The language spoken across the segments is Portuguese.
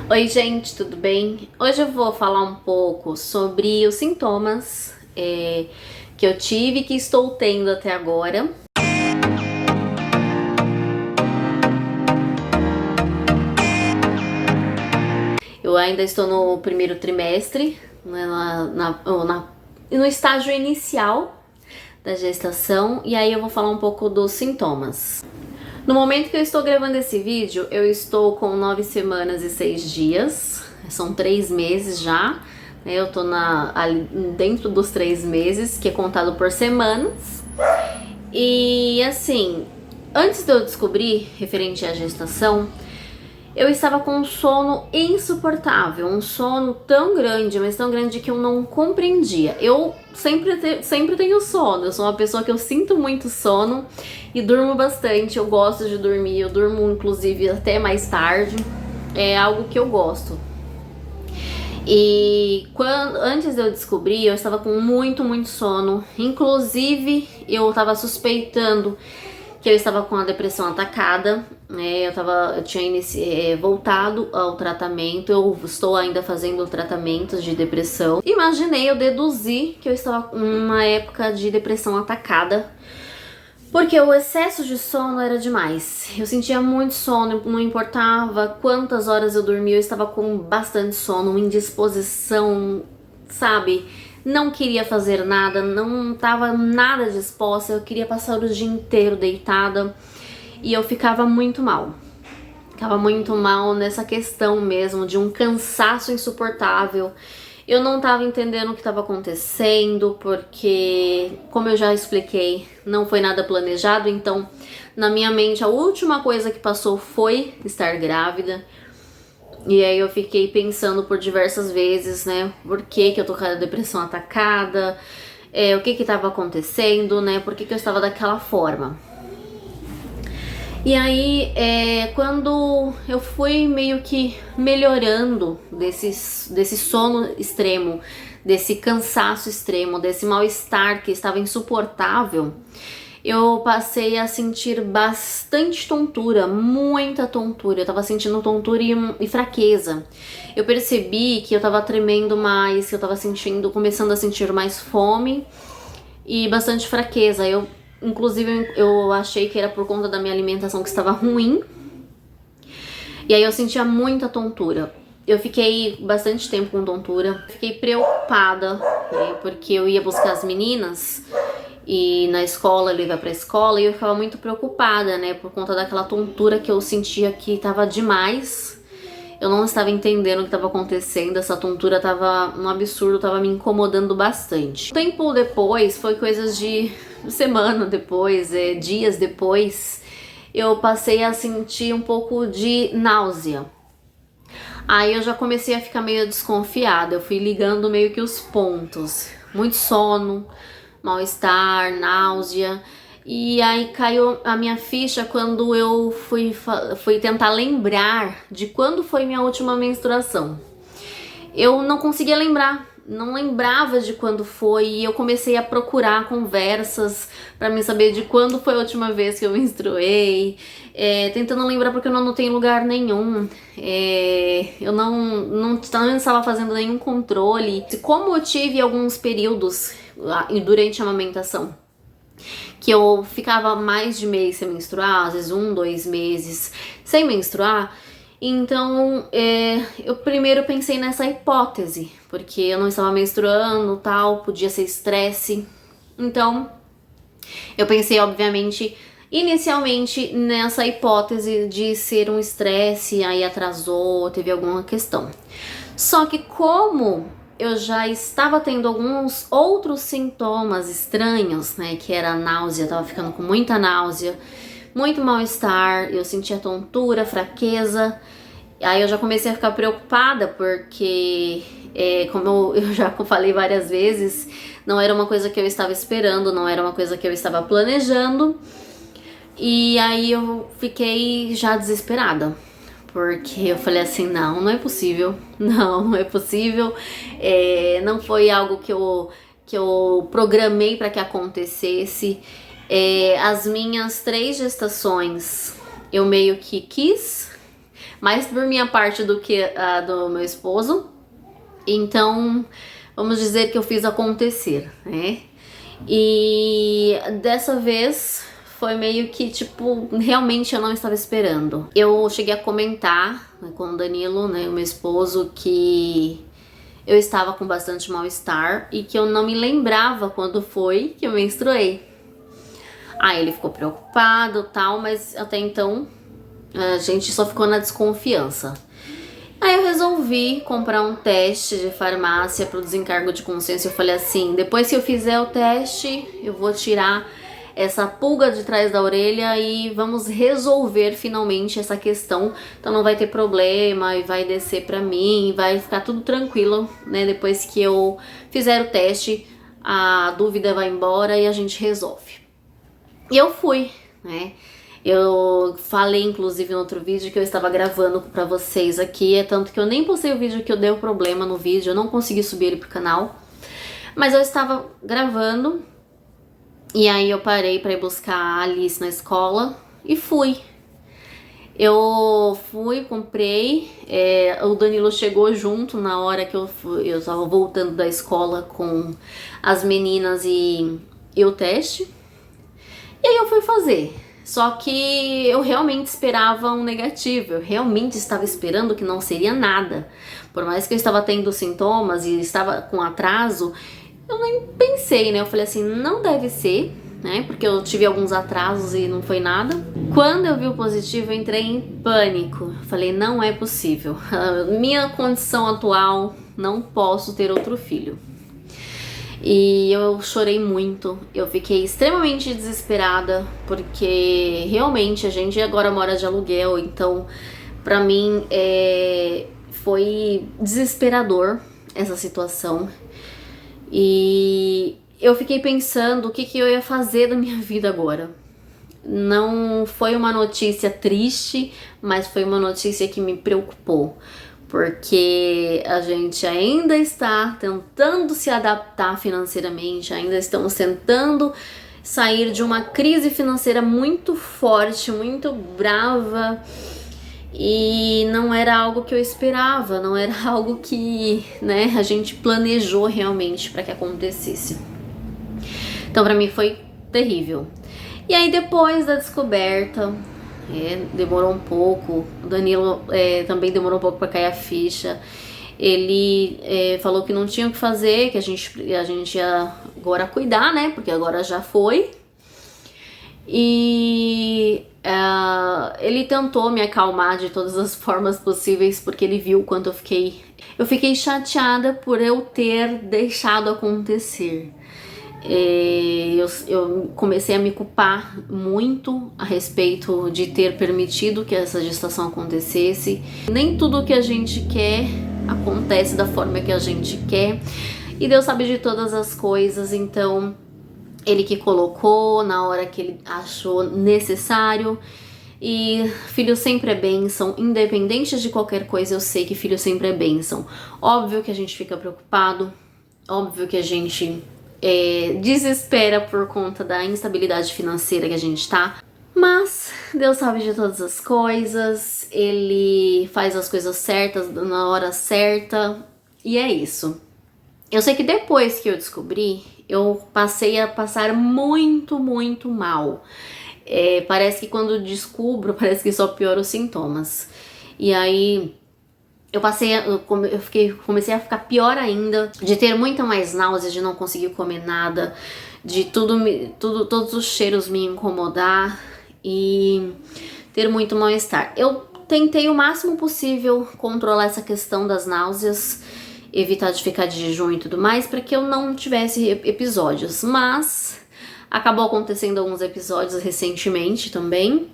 Oi, gente, tudo bem? Hoje eu vou falar um pouco sobre os sintomas que eu tive e que estou tendo até agora. Eu ainda estou no primeiro trimestre, né, no estágio inicial da gestação, e aí eu vou falar um pouco dos sintomas. No momento que eu estou gravando esse vídeo, eu estou com 9 semanas e 6 dias, são 3 meses já, né? Eu tô ali dentro dos 3 meses, que é contado por semanas. E assim, antes de eu descobrir referente à gestação, eu estava com um sono insuportável, um sono tão grande, mas tão grande que eu não compreendia. Eu sempre tenho sono, eu sou uma pessoa que eu sinto muito sono e durmo bastante, eu gosto de dormir, eu durmo inclusive até mais tarde, é algo que eu gosto. E antes de eu descobrir, eu estava com muito sono, inclusive eu estava suspeitando que eu estava com a depressão atacada, né? Eu tinha voltado ao tratamento, eu estou ainda fazendo tratamentos de depressão. Imaginei, eu deduzi que eu estava com uma época de depressão atacada, porque o excesso de sono era demais. Eu sentia muito sono, não importava quantas horas eu dormia, eu estava com bastante sono, uma indisposição, sabe? Não queria fazer nada, não estava nada disposta, eu queria passar o dia inteiro deitada e eu ficava muito mal. Ficava muito mal nessa questão mesmo de um cansaço insuportável. Eu não estava entendendo o que estava acontecendo, porque, como eu já expliquei, não foi nada planejado, então na minha mente a última coisa que passou foi estar grávida. E aí eu fiquei pensando por diversas vezes, né, por que eu tô com a depressão atacada, o que tava acontecendo, né, por que eu estava daquela forma. E aí, quando eu fui meio que melhorando desse sono extremo, desse cansaço extremo, desse mal-estar que estava insuportável, eu passei a sentir bastante tontura, muita tontura. Eu tava sentindo tontura e fraqueza. Eu percebi que eu tava tremendo mais, que eu tava começando a sentir mais fome e bastante fraqueza. Inclusive, eu achei que era por conta da minha alimentação que estava ruim. E aí eu sentia muita tontura. Eu fiquei bastante tempo com tontura. Fiquei preocupada, né, porque eu ia buscar as meninas e na escola, ele ia pra escola, e eu ficava muito preocupada, né, por conta daquela tontura que eu sentia que tava demais. Eu não estava entendendo o que estava acontecendo, essa tontura tava um absurdo, tava me incomodando bastante. Tempo depois, foi coisas de semana depois, dias depois, eu passei a sentir um pouco de náusea. Aí eu já comecei a ficar meio desconfiada, eu fui ligando meio que os pontos. Muito sono, mal-estar, náusea. E aí caiu a minha ficha quando eu fui tentar lembrar de quando foi minha última menstruação. Eu não conseguia lembrar, não lembrava de quando foi, e eu comecei a procurar conversas pra me saber de quando foi a última vez que eu menstruei, tentando lembrar porque eu não anotei em lugar nenhum, eu não estava fazendo nenhum controle. Como eu tive alguns períodos durante a amamentação que eu ficava mais de mês sem menstruar, às vezes 2 meses sem menstruar, então eu primeiro pensei nessa hipótese, porque eu não estava menstruando, tal, podia ser estresse. Então eu pensei, obviamente, inicialmente nessa hipótese de ser um estresse, aí atrasou, teve alguma questão. Só que como eu já estava tendo alguns outros sintomas estranhos, né, que era a náusea, eu tava ficando com muita náusea, muito mal-estar, eu sentia tontura, fraqueza. Aí eu já comecei a ficar preocupada porque, como eu já falei várias vezes, não era uma coisa que eu estava esperando, não era uma coisa que eu estava planejando. E aí eu fiquei já desesperada, porque eu falei assim, não é possível, não é possível, não foi algo que eu programei para que acontecesse. As minhas 3 gestações eu meio que quis, mais por minha parte do que a do meu esposo. Então, vamos dizer que eu fiz acontecer, né? E dessa vez foi meio que, tipo, realmente eu não estava esperando. Eu cheguei a comentar, né, com o Danilo, né, o meu esposo, que eu estava com bastante mal-estar e que eu não me lembrava quando foi que eu menstruei. Aí ele ficou preocupado e tal, mas até então a gente só ficou na desconfiança. Aí eu resolvi comprar um teste de farmácia para o desencargo de consciência. Eu falei assim, depois que eu fizer o teste, eu vou tirar essa pulga de trás da orelha e vamos resolver finalmente essa questão. Então não vai ter problema e vai descer pra mim, vai ficar tudo tranquilo, né? Depois que eu fizer o teste, a dúvida vai embora e a gente resolve. E eu fui, né? Eu falei, inclusive, no outro vídeo que eu estava gravando pra vocês aqui, é tanto que eu nem postei o vídeo que eu dei o problema no vídeo, eu não consegui subir ele pro canal. Mas eu estava gravando e aí eu parei pra ir buscar a Alice na escola e fui. Eu fui, comprei, o Danilo chegou junto na hora que eu tava voltando da escola com as meninas e o teste. E aí eu fui fazer. Só que eu realmente esperava um negativo, eu realmente estava esperando que não seria nada. Por mais que eu estava tendo sintomas e estava com atraso, eu nem pensei, né? Eu falei assim, não deve ser, né? Porque eu tive alguns atrasos e não foi nada. Quando eu vi o positivo, eu entrei em pânico. Falei, não é possível. Minha condição atual, não posso ter outro filho. E eu chorei muito, eu fiquei extremamente desesperada, porque realmente a gente agora mora de aluguel, então pra mim foi desesperador essa situação. E eu fiquei pensando o que eu ia fazer da minha vida agora. Não foi uma notícia triste, mas foi uma notícia que me preocupou. Porque a gente ainda está tentando se adaptar financeiramente, ainda estamos tentando sair de uma crise financeira muito forte, muito brava, e não era algo que eu esperava, não era algo que, né, a gente planejou realmente para que acontecesse. Então para mim foi terrível. E aí depois da descoberta, demorou um pouco, o Danilo também demorou um pouco para cair a ficha. Ele falou que não tinha o que fazer, que a gente ia agora cuidar, né? Porque agora já foi. E ele tentou me acalmar de todas as formas possíveis, porque ele viu o quanto eu fiquei chateada por eu ter deixado acontecer. Eu comecei a me culpar muito a respeito de ter permitido que essa gestação acontecesse. Nem tudo que a gente quer acontece da forma que a gente quer, e Deus sabe de todas as coisas, então ele que colocou na hora que ele achou necessário. E filho sempre é bênção, independente de qualquer coisa, eu sei que filho sempre é bênção. Óbvio que a gente fica preocupado, óbvio que a gente desespera por conta da instabilidade financeira que a gente tá, mas Deus sabe de todas as coisas, Ele faz as coisas certas na hora certa, e é isso. Eu sei que depois que eu descobri, eu passei a passar muito, muito mal. Parece que quando descubro, parece que só piora os sintomas. E aí comecei a ficar pior ainda, de ter muita mais náuseas, de não conseguir comer nada, de todos os cheiros me incomodar e ter muito mal-estar. Eu tentei o máximo possível controlar essa questão das náuseas, evitar de ficar de jejum e tudo mais, para que eu não tivesse episódios, mas acabou acontecendo alguns episódios recentemente também.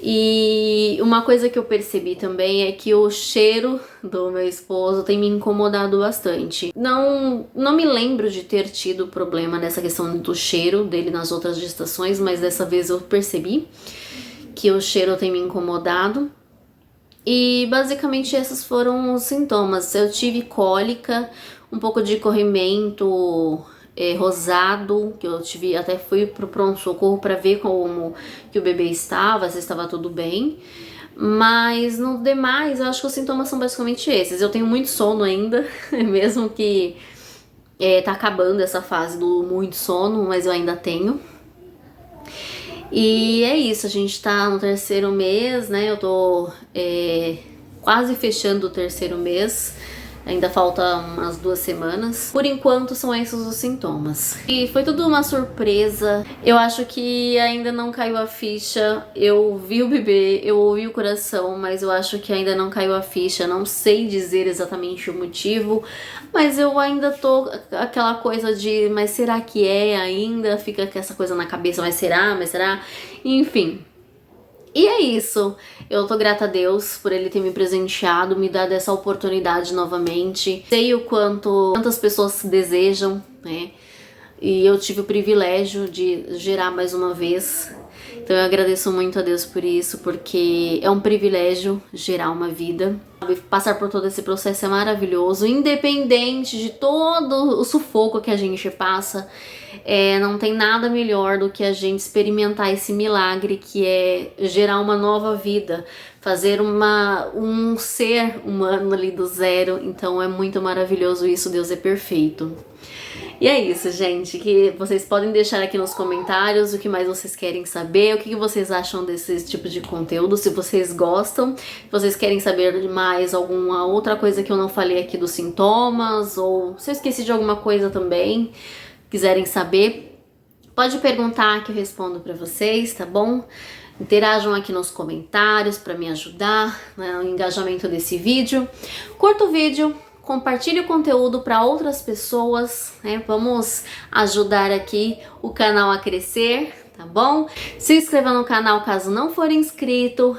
E uma coisa que eu percebi também é que o cheiro do meu esposo tem me incomodado bastante. Não me lembro de ter tido problema nessa questão do cheiro dele nas outras gestações, mas dessa vez eu percebi que o cheiro tem me incomodado. E basicamente esses foram os sintomas. Eu tive cólica, um pouco de corrimento rosado, que eu tive, até fui pro pronto-socorro para ver como que o bebê estava, se estava tudo bem, Mas no demais, eu acho que os sintomas são basicamente esses. Eu tenho muito sono ainda, mesmo que tá acabando essa fase do muito sono, mas eu ainda tenho. E é isso, a gente tá no terceiro mês, né? Eu tô quase fechando o terceiro mês. Ainda falta umas 2 semanas. Por enquanto são esses os sintomas. E foi tudo uma surpresa. Eu acho que ainda não caiu a ficha. Eu vi o bebê, eu ouvi o coração, mas eu acho que ainda não caiu a ficha. Não sei dizer exatamente o motivo, mas eu ainda tô aquela coisa de, mas será que é ainda? Fica com essa coisa na cabeça, mas será? Mas será? Enfim. E é isso, eu tô grata a Deus por Ele ter me presenteado, me dado essa oportunidade novamente. Sei o quantas pessoas desejam, né? E eu tive o privilégio de gerar mais uma vez. Então eu agradeço muito a Deus por isso, porque é um privilégio gerar uma vida. Passar por todo esse processo é maravilhoso, independente de todo o sufoco que a gente passa. Não tem nada melhor do que a gente experimentar esse milagre que é gerar uma nova vida, fazer um ser humano ali do zero. Então é muito maravilhoso isso, Deus é perfeito. E é isso, gente, que vocês podem deixar aqui nos comentários o que mais vocês querem saber, o que vocês acham desse tipo de conteúdo, se vocês gostam, se vocês querem saber mais alguma outra coisa que eu não falei aqui dos sintomas, ou se eu esqueci de alguma coisa também, quiserem saber, pode perguntar que eu respondo pra vocês, tá bom? Interajam aqui nos comentários para me ajudar no engajamento desse vídeo. Curta o vídeo, compartilhe o conteúdo para outras pessoas, né? Vamos ajudar aqui o canal a crescer, tá bom? Se inscreva no canal caso não for inscrito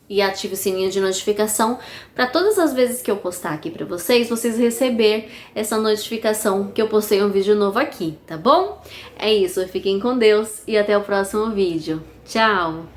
e ative o sininho de notificação para todas as vezes que eu postar aqui para vocês receber essa notificação que eu postei um vídeo novo aqui, tá bom? É isso, fiquem com Deus e até o próximo vídeo. Tchau!